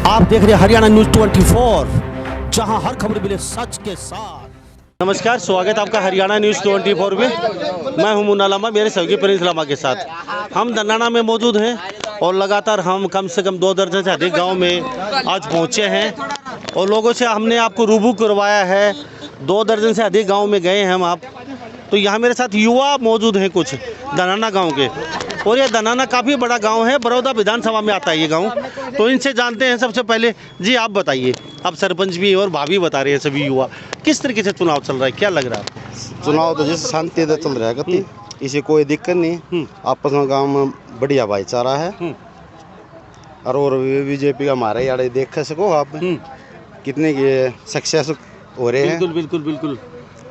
आप देख रहे हैं हरियाणा न्यूज 24, जहां हर खबर मिले सच के साथ। नमस्कार, स्वागत है आपका हरियाणा न्यूज 24 में। मैं हूं मुन्ना लामा, मेरे सहयोगी प्रिंस लामा के साथ हम दन्नाना में मौजूद हैं और लगातार हम कम से कम 2 दर्जन से अधिक गांव में आज पहुंचे हैं और लोगों से हमने आपको रूबरू करवाया है। 2 दर्जन से अधिक गाँव में गए हैं हम आप। तो यहाँ मेरे साथ युवा मौजूद हैं कुछ दन्नाना गाँव के, और ये दन्नाना काफ़ी बड़ा गांव है, बड़ौदा विधानसभा में आता है ये गांव। तो इनसे जानते हैं सबसे पहले। जी आप बताइए, आप सरपंच भी और भाभी बता रहे हैं सभी युवा, किस तरीके से चुनाव चल रहा है, क्या लग रहा है? चुनाव तो जैसे शांति से चल रहा है कति, इसे कोई दिक्कत नहीं। आपस में गांव में बढ़िया भाईचारा है। और बीजेपी का हमारे यार देख सको आप कितने सक्सेस हो रहे हैं। बिल्कुल बिल्कुल बिल्कुल।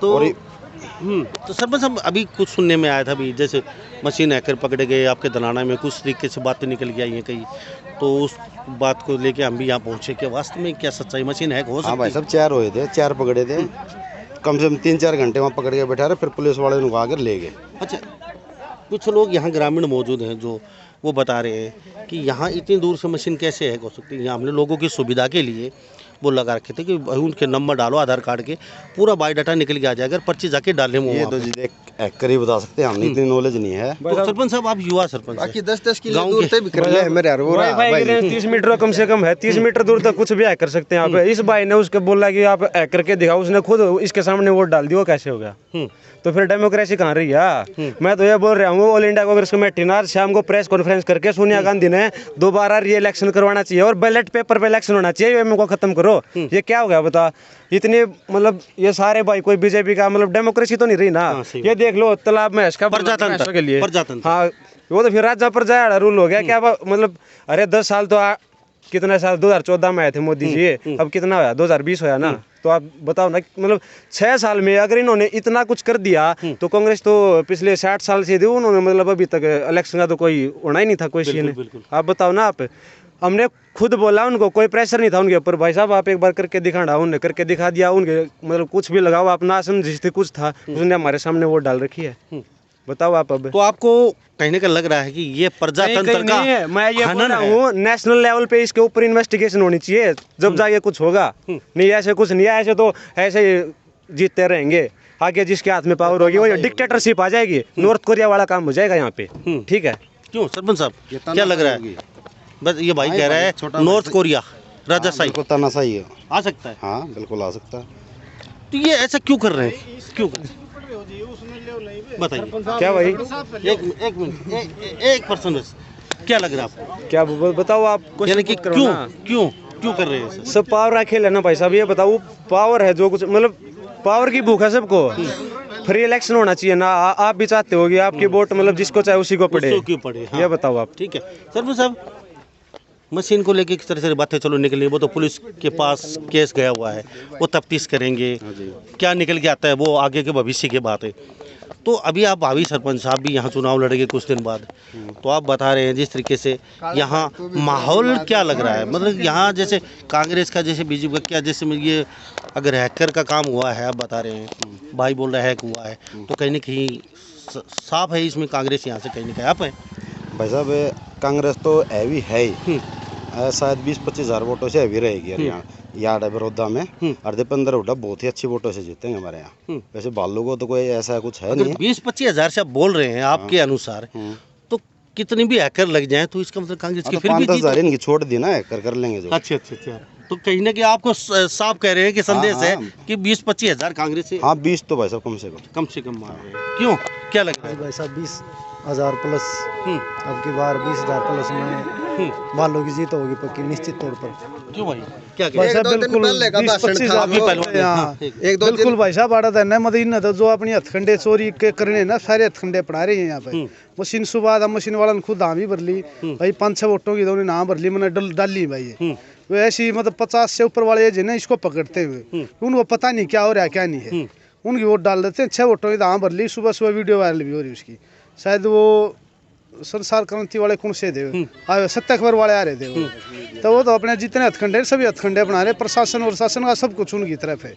तो सरपंच साहब, अभी कुछ सुनने में आया था भी, जैसे मशीन हैकर पकड़े गए आपके दलाना में, कुछ तरीके से बातें निकल के आई हैं कहीं, तो उस बात को लेके हम भी यहाँ पहुँचे कि वास्तव में क्या सच्चाई, मशीन हैक हो सकती है? हाँ भाई साहब, 4 हुए थे, 4 पकड़े थे। कम से कम 3-4 घंटे वहाँ पकड़ के बैठा रहे, फिर पुलिस वाले उनको आकर ले गए। अच्छा, कुछ लोग यहाँ ग्रामीण मौजूद हैं जो वो बता रहे हैं कि यहाँ इतनी दूर से मशीन कैसे हैक हो सकती है। यहाँ हमने लोगों की सुविधा के लिए वो लगा रखे थे कि उनके नंबर डालो आधार कार्ड के, पूरा बायोडाटा निकल के आ जाएगा, पर्ची जाके डालने में। ये तो जी हैकर ही बता सकते हैं, हमने इतनी नॉलेज नहीं है। तो सरपंच साहब, आप युवा सरपंच बाकी 10-10 किलो दूर तक भी कर रहे हैं मेरे यार। वो वाईफाई की रेंज 30 मीटर कम से कम है, 30 मीटर दूर तक कुछ भी हैक कर सकते हैं आप। इस भाई ने उसको बोला कि आप हैक करके दिखाओ, उसने खुद इसके सामने वोट डाल दिया, कैसे हो गया? तो फिर डेमोक्रेसी कहाँ रही है? मैं तो ये बोल रहा हूँ, ऑल इंडिया कांग्रेस कमेटी ना शाम को प्रेस कॉन्फ्रेंस करके सोनिया गांधी ने दोबारा री इलेक्शन करवाना चाहिए और बैलेट पेपर पे इलेक्शन होना चाहिए। ये को खत्म करो। ये क्या हो गया बता? इतनी मतलब ये सारे भाई कोई बीजेपी का मतलब डेमोक्रेसी तो नहीं रही ना। ये देख लो तालाब में इसका प्रजातंत्र के लिए। हाँ, वो तो फिर राजा पर जाया रूल हो गया क्या? मतलब अरे 10 साल तो कितना साल 2014 में आए थे मोदी जी, अब कितना होया? 2020 होया ना। तो आप बताओ ना, मतलब 6 साल में अगर इन्होंने इतना कुछ कर दिया तो कांग्रेस तो पिछले 60 साल से थी उन्होंने, मतलब अभी तक इलेक्शन का तो कोई होना ही नहीं था कोई सीन। आप बताओ ना। आप हमने खुद बोला, उनको कोई प्रेशर नहीं था उनके ऊपर। भाई साहब आप एक बार करके दिखाना, उन्होंने करके दिखा दिया। उनके मतलब कुछ भी लगाओ, आप ना समझते कुछ था, उसने हमारे सामने वोट डाल रखी है। बताओ आप। अब तो आपको कहने का लग रहा है कि ये प्रजातंत्र का है। मैं ये बोल रहा हूँ, नेशनल लेवल पे इसके ऊपर इन्वेस्टिगेशन होनी चाहिए, जब जाके कुछ होगा। नहीं ऐसे कुछ नहीं है, ऐसे तो ऐसे जीतते रहेंगे। आगे जिसके हाथ में पावर होगी वो डिक्टेटरशिप आ जाएगी, नॉर्थ कोरिया वाला काम हो जाएगा यहाँ पे। ठीक है? क्यों सरपंच साहब, क्या लग रहा है? बस ये भाई कह रहा है नॉर्थ कोरिया राजशाही को तानाशाही है, आ सकता है। हाँ बिल्कुल आ सकता है। तो ये ऐसा क्यों कर रहे हैं, क्यों कर? बताइए क्या भाई? एक मिनट, एक पर्सन बस, क्या लग रहा है आपको? क्या बताओ आप? यानी कि क्यों कर रहे हैं? सब पावर का खेल है ना भाई साहब। ये बताओ, पावर है जो कुछ, मतलब पावर की भूख है सबको। फ्री इलेक्शन होना चाहिए ना। आप भी चाहते होगे आपकी वोट मतलब जिसको चाहे उसी को पड़े। क्यों पड़े? हाँ। ये बताओ आप। ठीक है सरपंच साहब, मशीन को लेके किस तरह से बातें चलो निकली, वो तो पुलिस के पास केस गया हुआ है, वो तफ्तीश करेंगे, क्या निकल के आता है वो आगे के भविष्य की बात है। तो अभी आप भावी सरपंच साहब भी यहाँ चुनाव लड़ेंगे कुछ दिन बाद, तो आप बता रहे हैं जिस तरीके से यहाँ माहौल क्या लग रहा है, मतलब यहाँ जैसे कांग्रेस का, जैसे बीजेपी का, क्या जैसे ये अगर हैकर का काम हुआ है, आप बता रहे हैं, भाई बोल रहा है हैक हुआ है, तो कहीं ना कहीं साफ है इसमें कांग्रेस यहाँ से कहीं ना कहीं आप है। भाई साहब कांग्रेस तो हैवी है ही, शायद 20-25 हज़ार वोटों से हैवी रहेगी हरियाणा यार्ड है बड़ौदा में। और दीपेंद्र हुड्डा बहुत ही अच्छी वोटों से जीतेंगे हमारे यहाँ। वैसे बालू को तो कोई ऐसा कुछ है नहीं। 20-25 हज़ार से आप बोल रहे हैं आपके अनुसार, तो कितनी भी हैकर लग जाए तो इसका मतलब कांग्रेस की फिर भी 5-10 हज़ार इनकी छोड़ दी ना, हैकर कर लेंगे जो। अच्छा। तो कहीं ना कहीं आपको साफ कह रहे हैं कि संदेश है कि 20-25 हज़ार कांग्रेस से। हाँ 20 तो भाई साहब कम से कम मार रहे हैं। क्यों, क्या लग रहा है भाई साहब? 20,000 प्लस अब की बार 20,000 प्लस में बालों की जीत होगी पक्की, निश्चित तौर पर। क्यों भाई, क्या भाई साहब बिल्कुल 20-25 बिल्कुल भाई साहब आड़ा था ना, मतलब इन तो जो अपनी हथखंडे चोरी के करने ना, सारे हथखंडे पढ़ा रहे हैं यहाँ पे। मशीन सुबह मशीन वाला ने खुद नाम ही भर ली भाई, 5-6 वोटों की तो नाम भर ली, मैंने डाली भाई। वो ऐसी मतलब 50 से ऊपर वाले जो ना इसको पकड़ते हुए, उनको पता नहीं क्या हो रहा है क्या नहीं है, उनकी वोट डाल देते हैं। 6 वोटों की नाम भर ली, सुबह वीडियो वायरल भी हो रही उसकी। शायद वो संसार क्रांति वाले कौन से थे, सत्य खबर वाले आ रहे थे वो, तो वो तो अपने जितने हथखंडे सभी हथखंडे बना रहे, प्रशासन और शासन का सब कुछ उनकी तरफ है।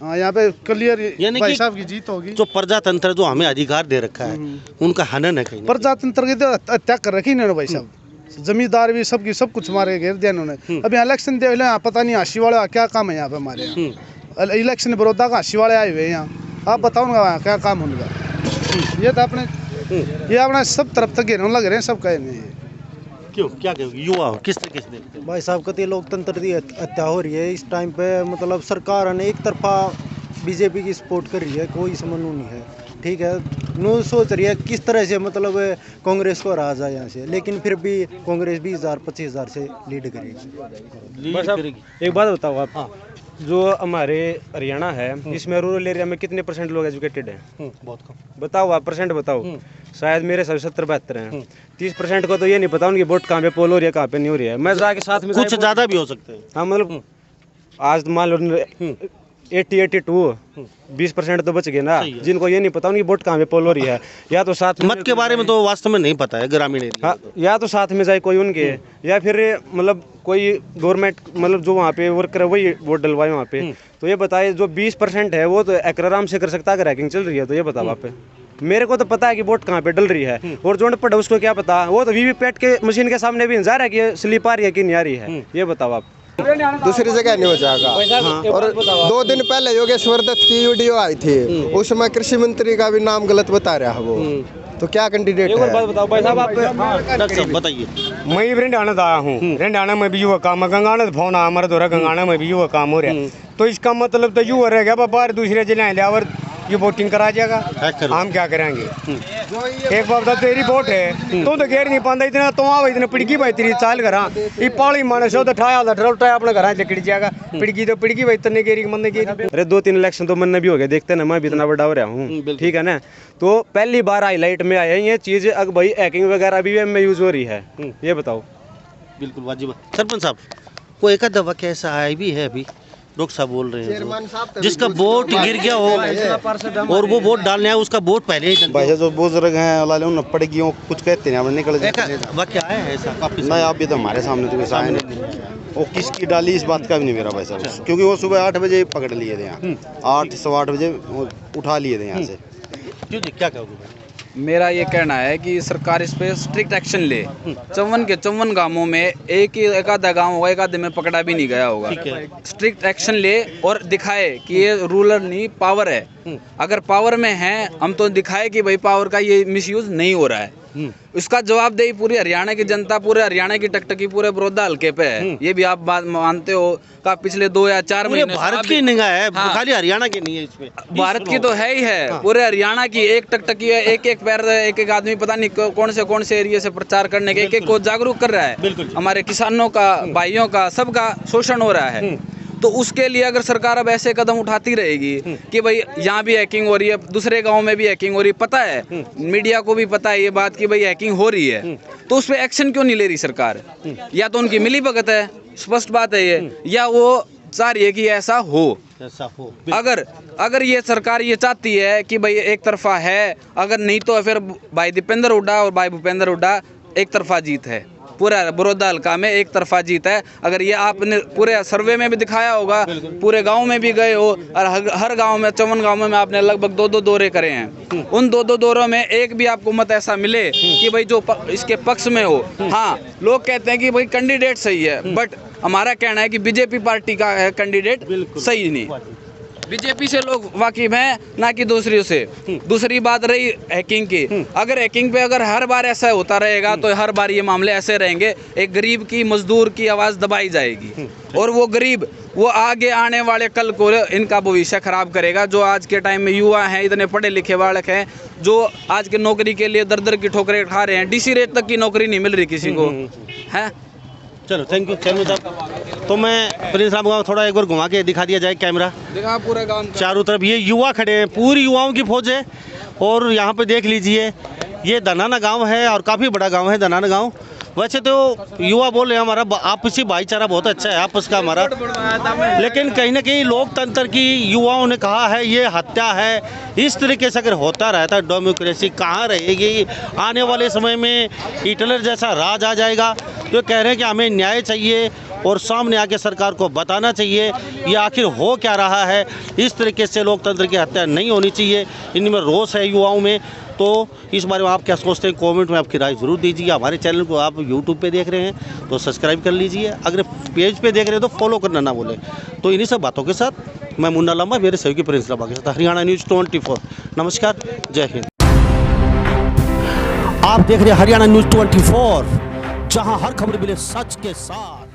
हाँ यहाँ पे क्लियर भाई साहब की जीत होगी। जो प्रजातंत्र जो हमें अधिकार दे रखा है उनका हनन है कहीं। प्रजातंत्र की तो हत्या कर रखी इन्होंने भाई साहब, जमींदार भी सबकी सब कुछ मारे घेर दिया इन्होंने। अब यहाँ इलेक्शन दे यहाँ पता नहीं हाशी वाले का क्या काम है यहाँ पे हमारे यहाँ। इलेक्शन बड़ौदा का हाशी वाले आए हुए हैं यहाँ, आप बताओ ना वहाँ क्या काम होगा। ये तो अपने ये अपना सब तरफ तक घेरने लग रहे हैं सब कहे नहीं। क्यों, क्या कहोगे, युवा हो किस तरीके से देखते हैं? भाई साहब कति लोकतंत्र की हत्या हो रही है इस टाइम पे। मतलब सरकार ने एक तरफा बीजेपी की सपोर्ट कर रही है, कोई समन्वय नहीं है, ठीक है। नो सोच रही है किस तरह से मतलब कांग्रेस को हरा जाए यहाँ से, लेकिन फिर भी कांग्रेस 20,000-25,000 से लीड करेगी। बस अब एक बात बताओ आप, जो हमारे हरियाणा है इसमें रूरल एरिया में कितने % लोग एजुकेटेड हैं? बहुत कम। बताओ आप % बताओ। शायद मेरे सब 70-72 हैं। 30% को तो ये नहीं पता उनकी वोट कहाँ पे पोल हो रही है कहाँ पे नहीं हो रही है। मैं जाके साथ में कुछ ज़्यादा भी हो सकते हैं। हाँ मतलब आज मान लो 80-82 20% तो बच गए ना, जिनको ये नहीं पता उनकी वोट कहाँ पे पोल हो रही है। या तो साथ में मत के बारे में तो वास्तव में नहीं पता है ग्रामीण एरिया। हाँ, या तो साथ में जाए कोई उनके, या फिर मतलब कोई गवर्नमेंट मतलब जो वहाँ पे वर्कर है वही वोट डलवाए वहाँ पे। तो ये बताए जो 20% है वो तो आराम से कर सकता है अगर हैकिंग चल रही है तो। ये बताओ आप, मेरे को तो पता है कि वोट कहाँ पे डल रही है, और जो अनपढ़ है उसको क्या पता। वो तो वीवीपैट के मशीन के सामने भी जा रहा है कि स्लिप आ रही है कि नहीं आ रही है। ये बताओ आप। दूसरी जगह नहीं हो जाएगा। और 2 दिन पहले योगेश्वर दत्त की वीडियो आई थी, उसमें कृषि मंत्री का भी नाम गलत बता रहा है वो, तो क्या कैंडिडेट एक और है? बात बताओ भाई साहब आप। डॉक्टर साहब बताइए। मैं भी रेंडाना आया हूँ, रेंडाना में भी युवा काम, गंगाना फोन आ हमारा दौरा, गंगाना में भी युवा काम हो रहा है। तो इसका मतलब तो युवा रह गया बाहर दूसरे जिले ले और ये वोटिंग करा जाएगा, हम क्या करेंगे? एक बात तेरी वोट है तो घेर नहीं पाता इतना, तो आ इतने पिड़की भाई तेरी चाल करा ये पाली माने सो तो ठाया उठाया अपने घर लकड़ी जाएगा, पिड़की तो पिड़की भाई तन्ने घेरी मन घेरी। अरे 2-3 इलेक्शन तो मन भी हो गया, देखते ना मैं भी इतना बड़ा हो रहा हूँ, ठीक है ना। तो पहली बार हाईलाइट में आया ये चीज़, अब भाई हैकिंग वगैरह भी में यूज हो रही है। ये बताओ। बिल्कुल वाजिब। सरपंच साहब, कोई एक दवा कैसा आया भी है अभी, डॉक्टर साहब बोल रहे हैं जिसका वोट गिर गया हो और वो वोट डालने आया उसका वोट पहले ही भाई जो बुजुर्ग हैं लाले उन पड़ेगी कुछ कहते हैं निकल जाते वाक्य आया है ऐसा काफी नहीं। आप भी तो हमारे सामने तो ऐसा है नहीं, वो किसकी डाली इस बात का भी नहीं मेरा भाई साहब, क्योंकि वो सुबह 8 बजे पकड़ लिए थे यहाँ, 8-8:15 बजे वो उठा लिए थे यहाँ से। क्यों जी, क्या कहोगे भाई? मेरा ये कहना है कि सरकार इस पे स्ट्रिक्ट एक्शन ले। 54 गांवों में एक आधा गांव होगा, एक आधे में पकड़ा भी नहीं गया होगा। स्ट्रिक्ट एक्शन ले और दिखाए कि ये रूलर नहीं पावर है। अगर पावर में है हम तो दिखाए कि भाई पावर का ये मिसयूज नहीं हो रहा है। उसका जवाबदेही पूरी हरियाणा की जनता, पूरे हरियाणा की टकटकी पूरे बड़ौदा हल्के पे है। ये भी आप बात मानते हो का पिछले 2 या 4 महीने भारत की निगाह है, खाली हरियाणा की नहीं है इसमें, भारत की तो है ही है। पूरे हरियाणा की एक टकटकी है, एक पैर, एक आदमी पता नहीं कौन से एरिया से प्रचार करने के एक को जागरूक कर रहा है। हमारे किसानों का, भाइयों का, सबका शोषण हो रहा है। तो उसके लिए अगर सरकार अब ऐसे कदम उठाती रहेगी कि भाई यहाँ भी हैकिंग हो रही है, दूसरे गांव में भी हैकिंग हो रही है, पता है मीडिया को भी पता है ये बात कि भाई हैकिंग हो रही है, तो उस पर एक्शन क्यों नहीं ले रही सरकार? या तो उनकी मिली भगत है, स्पष्ट बात है ये, या वो चाह रही है कि ऐसा हो। अगर ये सरकार ये चाहती है कि भाई एक तरफा है, अगर नहीं तो फिर भाई दीपेंद्र हुड्डा और भाई भूपेंद्र हुड्डा एक तरफा जीत है। पूरा बड़ौदा हल्का में एक तरफा जीत है। अगर ये आपने पूरे सर्वे में भी दिखाया होगा, पूरे गांव में भी गए हो और हर गांव में 54 गांव में आपने लगभग 2-2 दौरे करे हैं। उन 2-2 दौरों में एक भी आपको मत ऐसा मिले कि भाई जो इसके पक्ष में हो। हाँ, लोग कहते हैं कि भाई कैंडिडेट सही है, बट हमारा कहना है कि बीजेपी पार्टी का है कैंडिडेट सही नहीं। बीजेपी से लोग वाकिफ हैं, ना कि दूसरी से। दूसरी बात रही हैकिंग की, अगर हैकिंग पे अगर हर बार ऐसा होता रहेगा तो हर बार ये मामले ऐसे रहेंगे। एक गरीब की, मजदूर की आवाज़ दबाई जाएगी और वो गरीब वो आगे आने वाले कल को इनका भविष्य खराब करेगा। जो आज के टाइम में युवा हैं, इतने पढ़े लिखे बालक हैं, जो आज के नौकरी के लिए दर की ठोकरें खा रहे हैं। DC रेट तक की नौकरी नहीं मिल रही किसी को, है। चलो थैंक यू साहब। तो मैं प्रिंस राम गाँव थोड़ा एक बार घुमा के दिखा दिया जाए कैमरा, देखा पूरा गांव चारों तरफ ये युवा खड़े हैं, पूरी युवाओं की फौज है। और यहाँ पे देख लीजिए ये धनाना गांव है और काफ़ी बड़ा गांव है धनाना गांव। वैसे तो युवा बोल रहे हैं हमारा आपसी भाईचारा बहुत अच्छा है आपस का हमारा, लेकिन कहीं ना कहीं लोकतंत्र की युवाओं ने कहा है ये हत्या है। इस तरीके से अगर होता रहता डेमोक्रेसी कहाँ रहेगी? आने वाले समय में हिटलर जैसा राज आ जाएगा। तो कह रहे हैं कि हमें न्याय चाहिए और सामने आके सरकार को बताना चाहिए ये आखिर हो क्या रहा है। इस तरीके से लोकतंत्र की हत्या नहीं होनी चाहिए। इनमें रोष है युवाओं में। तो इस बारे में आप क्या सोचते हैं, कमेंट में आपकी राय ज़रूर दीजिए। हमारे चैनल को आप यूट्यूब पे देख रहे हैं तो सब्सक्राइब कर लीजिए, अगर पेज पे देख रहे हैं तो फॉलो करना ना भूलें। तो इन्हीं सब बातों के साथ मैं मुन्ना लांबा, मेरे सहयोगी प्रिंस लांबा के साथ हरियाणा न्यूज़ 24। नमस्कार, जय हिंद। आप देख रहे हैं हरियाणा न्यूज़ 24, जहां हर खबर मिले सच के साथ।